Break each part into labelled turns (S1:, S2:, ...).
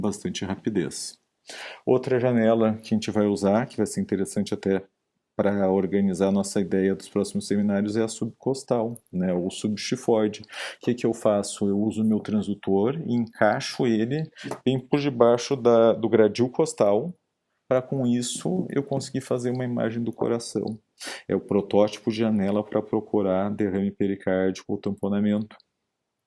S1: bastante rapidez. Outra janela que a gente vai usar, que vai ser interessante até para organizar a nossa ideia dos próximos seminários, é a subcostal, né, ou subchifoide. O que que eu faço? Eu uso o meu transdutor e encaixo ele bem por debaixo do gradil costal, para com isso eu conseguir fazer uma imagem do coração. É o protótipo de janela para procurar derrame pericárdico ou tamponamento.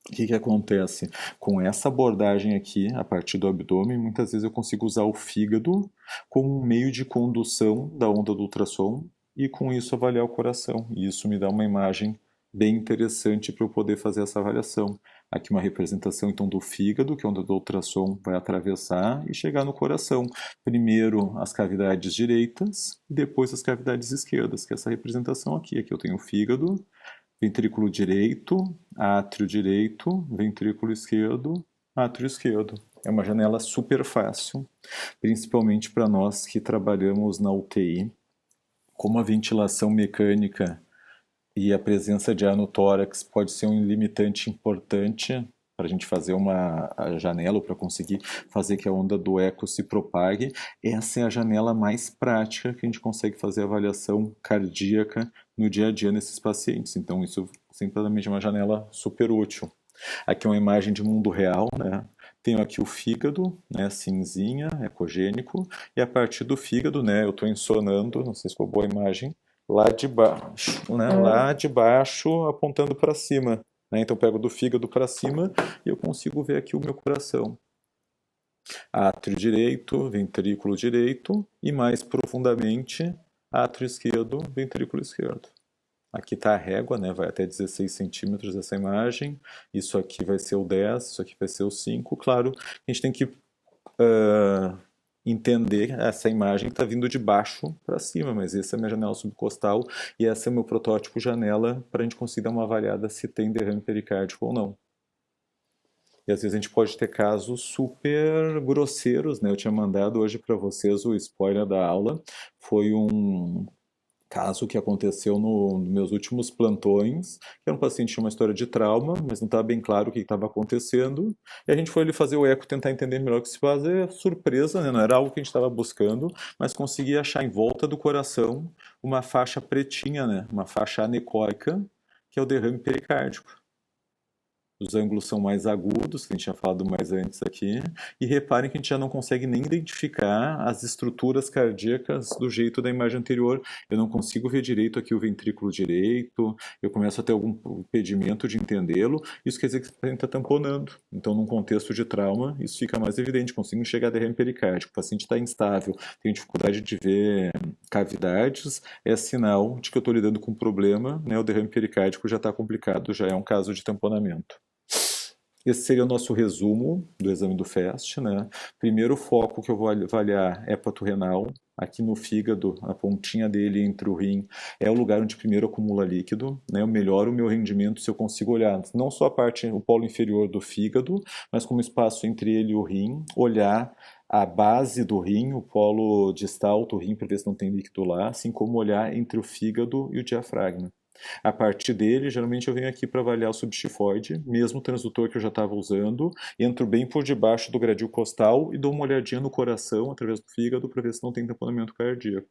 S1: O que que acontece? Com essa abordagem aqui, a partir do abdômen, muitas vezes eu consigo usar o fígado como um meio de condução da onda do ultrassom e com isso avaliar o coração. E isso me dá uma imagem bem interessante para eu poder fazer essa avaliação. Aqui uma representação então do fígado, que a onda do ultrassom vai atravessar e chegar no coração. Primeiro as cavidades direitas e depois as cavidades esquerdas, que é essa representação aqui. Aqui eu tenho o fígado, ventrículo direito, átrio, ventrículo esquerdo, átrio esquerdo. É uma janela super fácil, principalmente para nós que trabalhamos na UTI. Como a ventilação mecânica e a presença de ar no tórax pode ser um limitante importante para a gente fazer a janela, para conseguir fazer que a onda do eco se propague, essa é a janela mais prática que a gente consegue fazer a avaliação cardíaca no dia a dia nesses pacientes. Então isso simplesmente é uma janela super útil. Aqui é uma imagem de mundo real, né? Tenho aqui o fígado, né, cinzinha, ecogênico, e a partir do fígado, né, eu estou ensonando, não sei se ficou boa a imagem, lá de baixo, né, lá de baixo apontando para cima. Né? Então eu pego do fígado para cima e eu consigo ver aqui o meu coração. Átrio direito, ventrículo direito e mais profundamente átrio esquerdo, ventrículo esquerdo. Aqui está a régua, né? Vai até 16 centímetros essa imagem. Isso aqui vai ser o 10, isso aqui vai ser o 5. Claro, a gente tem que entender essa imagem que está vindo de baixo para cima, mas essa é a minha janela subcostal e esse é o meu protótipo janela para a gente conseguir dar uma avaliada se tem derrame pericárdico ou não. E às vezes a gente pode ter casos super grosseiros, né? Eu tinha mandado hoje para vocês o spoiler da aula. Foi um caso que aconteceu nos meus últimos plantões, que era um paciente que tinha uma história de trauma, mas não estava bem claro o que estava acontecendo. E a gente foi ali fazer o eco, tentar entender melhor o que se fazia. Surpresa, né? Não era algo que a gente estava buscando, mas consegui achar em volta do coração uma faixa pretinha, né? Uma faixa anecóica, que é o derrame pericárdico. Os ângulos são mais agudos, que a gente tinha falado mais antes aqui, e reparem que a gente já não consegue nem identificar as estruturas cardíacas do jeito da imagem anterior. Eu não consigo ver direito aqui o ventrículo direito, eu começo a ter algum impedimento de entendê-lo, isso quer dizer que o paciente está tamponando. Então, num contexto de trauma, isso fica mais evidente, consigo enxergar derrame pericárdico. O paciente está instável, tem dificuldade de ver cavidades, é sinal de que eu estou lidando com um problema, né? O derrame pericárdico já está complicado, já é um caso de tamponamento. Esse seria o nosso resumo do exame do FAST, né? Primeiro foco que eu vou avaliar é hepato-renal. Aqui no fígado, a pontinha dele entre o rim é o lugar onde primeiro acumula líquido, né? Eu melhoro o meu rendimento se eu consigo olhar não só a parte, o polo inferior do fígado, mas como espaço entre ele e o rim, olhar a base do rim, o polo distal do rim para ver se não tem líquido lá, assim como olhar entre o fígado e o diafragma. A partir dele, geralmente eu venho aqui para avaliar o subchifoide, mesmo o transdutor que eu já estava usando, entro bem por debaixo do gradil costal e dou uma olhadinha no coração, através do fígado, para ver se não tem tamponamento cardíaco.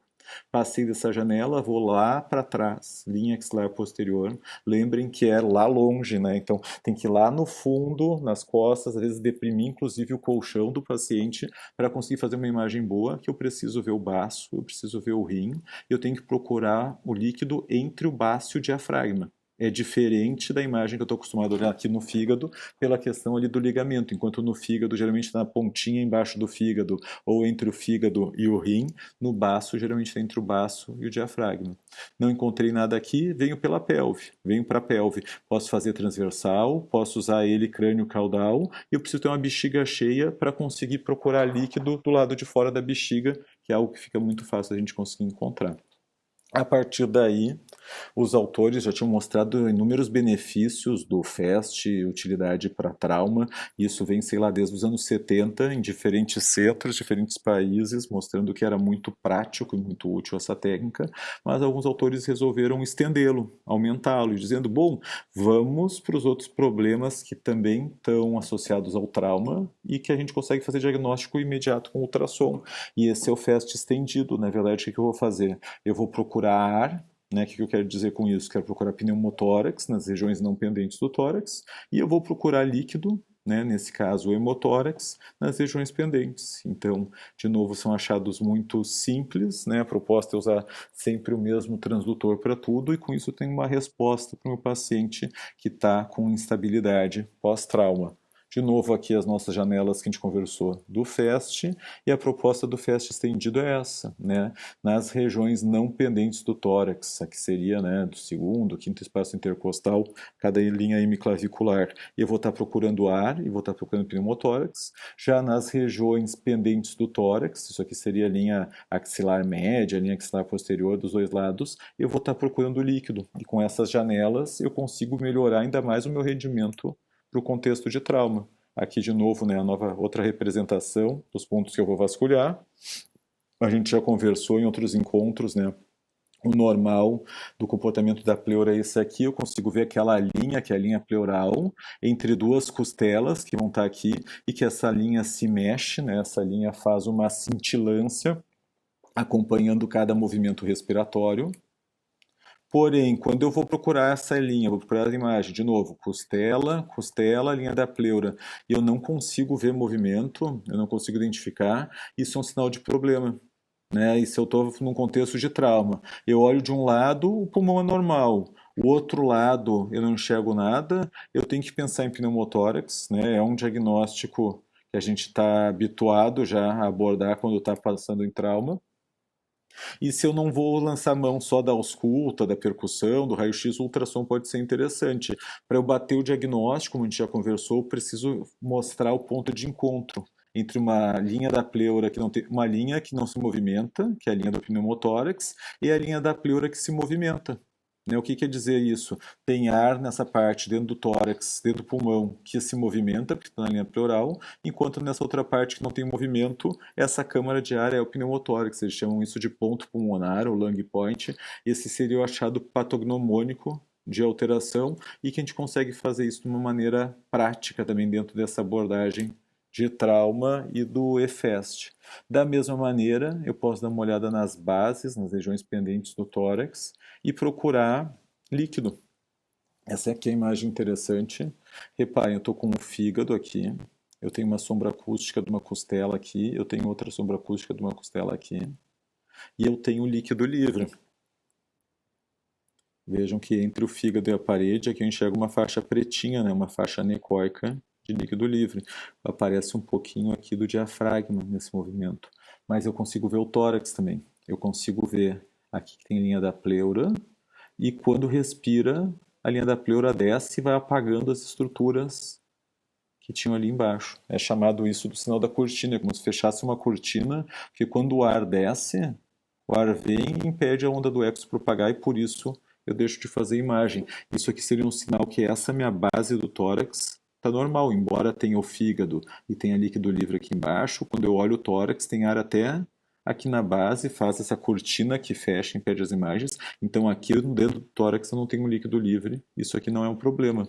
S1: Passei dessa janela, vou lá para trás, linha axilar posterior. Lembrem que é lá longe, né? Então tem que ir lá no fundo, nas costas, às vezes deprimir inclusive o colchão do paciente para conseguir fazer uma imagem boa, que eu preciso ver o baço, eu preciso ver o rim, eu tenho que procurar o líquido entre o baço e o diafragma. É diferente da imagem que eu estou acostumado a olhar aqui no fígado, pela questão ali do ligamento. Enquanto no fígado, geralmente na pontinha embaixo do fígado, ou entre o fígado e o rim, no baço, geralmente está entre o baço e o diafragma. Não encontrei nada aqui, venho pela pelve, venho para a pelve. Posso fazer transversal, posso usar ele crânio-caudal, e eu preciso ter uma bexiga cheia para conseguir procurar líquido do lado de fora da bexiga, que é algo que fica muito fácil a gente conseguir encontrar. A partir daí, os autores já tinham mostrado inúmeros benefícios do FAST, utilidade para trauma. Isso vem, sei lá, desde os anos 70, em diferentes centros, diferentes países, mostrando que era muito prático e muito útil essa técnica. Mas alguns autores resolveram estendê-lo, aumentá-lo, dizendo: bom, vamos para os outros problemas que também estão associados ao trauma e que a gente consegue fazer diagnóstico imediato com ultrassom. E esse é o FAST estendido. Na verdade, o que eu vou fazer? Eu vou procurar, né, o que eu quero dizer com isso? Quero procurar pneumotórax nas regiões não pendentes do tórax e eu vou procurar líquido, né, nesse caso o hemotórax, nas regiões pendentes. Então, de novo, são achados muito simples, né? A proposta é usar sempre o mesmo transdutor para tudo e com isso eu tenho uma resposta para o meu paciente que está com instabilidade pós-trauma. De novo aqui as nossas janelas que a gente conversou do FAST, e a proposta do FAST estendido é essa, né? Nas regiões não pendentes do tórax, que seria, né, do segundo, quinto espaço intercostal, cada linha hemiclavicular. E eu vou estar procurando ar e vou estar procurando pneumotórax. Já nas regiões pendentes do tórax, isso aqui seria a linha axilar média, a linha axilar posterior dos dois lados, eu vou estar procurando líquido. E com essas janelas eu consigo melhorar ainda mais o meu rendimento para o contexto de trauma. Aqui de novo, né, a nova outra representação dos pontos que eu vou vasculhar. A gente já conversou em outros encontros, né? O normal do comportamento da pleura é esse aqui. Eu consigo ver aquela linha, que é a linha pleural, entre duas costelas que vão estar aqui, e que essa linha se mexe, né? Essa linha faz uma cintilância acompanhando cada movimento respiratório. Porém, quando eu vou procurar essa linha, vou procurar a imagem, de novo, costela, costela, linha da pleura, e eu não consigo ver movimento, eu não consigo identificar, isso é um sinal de problema, né? E se eu estou num contexto de trauma, eu olho de um lado, o pulmão é normal, o outro lado eu não enxergo nada, eu tenho que pensar em pneumotórax, né? É um diagnóstico que a gente está habituado já a abordar quando está passando em trauma. E se eu não vou lançar mão só da ausculta, da percussão, do raio-x, o ultrassom pode ser interessante. Para eu bater o diagnóstico, como a gente já conversou, eu preciso mostrar o ponto de encontro entre uma linha da pleura que não tem, uma linha que não se movimenta, que é a linha do pneumotórax, e a linha da pleura que se movimenta. Né? O que quer dizer isso? Tem ar nessa parte dentro do tórax, dentro do pulmão, que se movimenta, porque está na linha pleural, enquanto nessa outra parte que não tem movimento, essa câmara de ar é o pneumotórax. Eles chamam isso de ponto pulmonar, ou lung point. Esse seria o achado patognomônico de alteração e que a gente consegue fazer isso de uma maneira prática também dentro dessa abordagem de trauma e do EFAST. Da mesma maneira, eu posso dar uma olhada nas bases, nas regiões pendentes do tórax e procurar líquido. Essa aqui é a imagem interessante. Reparem, eu estou com um fígado aqui, eu tenho uma sombra acústica de uma costela aqui, eu tenho outra sombra acústica de uma costela aqui, e eu tenho líquido livre. Vejam que entre o fígado e a parede, aqui eu enxergo uma faixa pretinha, né, uma faixa anecoica de líquido livre. Aparece um pouquinho aqui do diafragma nesse movimento. Mas eu consigo ver o tórax também. Eu consigo ver aqui que tem linha da pleura, e quando respira, a linha da pleura desce e vai apagando as estruturas que tinham ali embaixo. É chamado isso do sinal da cortina, como se fechasse uma cortina, que quando o ar desce, o ar vem e impede a onda do eco se propagar, e por isso eu deixo de fazer imagem. Isso aqui seria um sinal que essa minha base do tórax está normal, embora tenha o fígado e tenha líquido livre aqui embaixo. Quando eu olho o tórax, tem ar até aqui na base, faz essa cortina que fecha, impede as imagens. Então aqui dentro do tórax eu não tenho líquido livre, isso aqui não é um problema.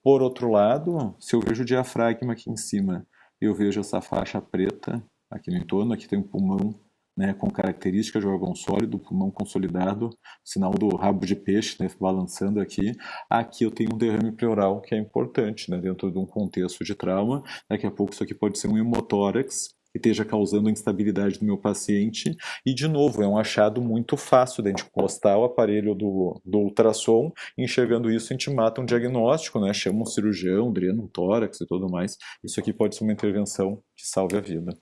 S1: Por outro lado, se eu vejo o diafragma aqui em cima, eu vejo essa faixa preta aqui no entorno, aqui tem um pulmão, né, com características de órgão sólido, pulmão consolidado, sinal do rabo de peixe, né, balançando aqui. Aqui eu tenho um derrame pleural que é importante, né, dentro de um contexto de trauma. Daqui a pouco isso aqui pode ser um hemotórax que esteja causando a instabilidade do meu paciente. E, de novo, é um achado muito fácil de a gente encostar o aparelho do ultrassom, enxergando isso, a gente mata um diagnóstico, né? Chama um cirurgião, drena um tórax e tudo mais. Isso aqui pode ser uma intervenção que salve a vida.